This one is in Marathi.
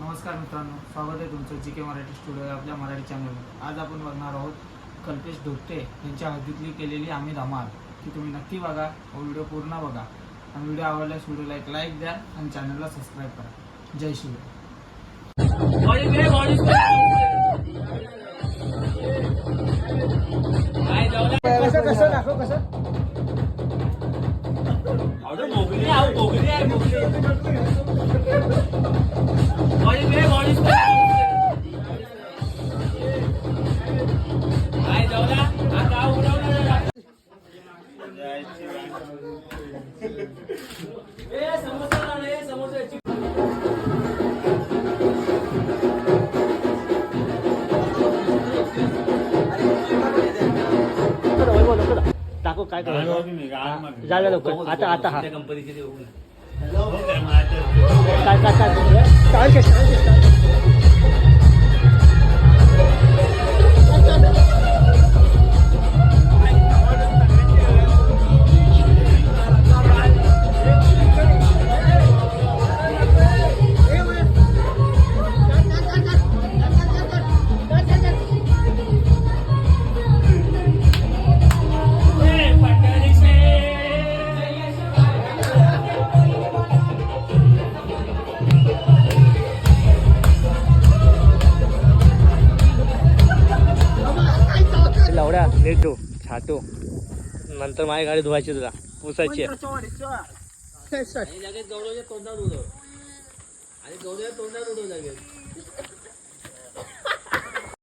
नमस्कार मित्रांनो, स्वागत आहे तुमचं जी के मराठी स्टुडिओ आपल्या मराठी चॅनलवर। आज आपण बघणार आहोत कल्पेश धोपटे यांच्या हद्दीतली केलेली आम्ही धमाल, की तुम्ही नक्की बघा व व्हिडिओ पूर्ण बघा। आणि व्हिडिओ आवडल्यास व्हिडिओला एक लाईक द्या आणि चॅनलला सबस्क्राईब करा। जय शिवराय। कसं दाखव कसं दाखव काय झालं लवकर आता आता हा कंपनीचे लवड्या नीट धु छाटू नंतर माझी गाडी धुवायची तुला पुसायची लगेच गौरवच्या तोंडात उडव आणि गौरवच्या तोंडात उडव लगेच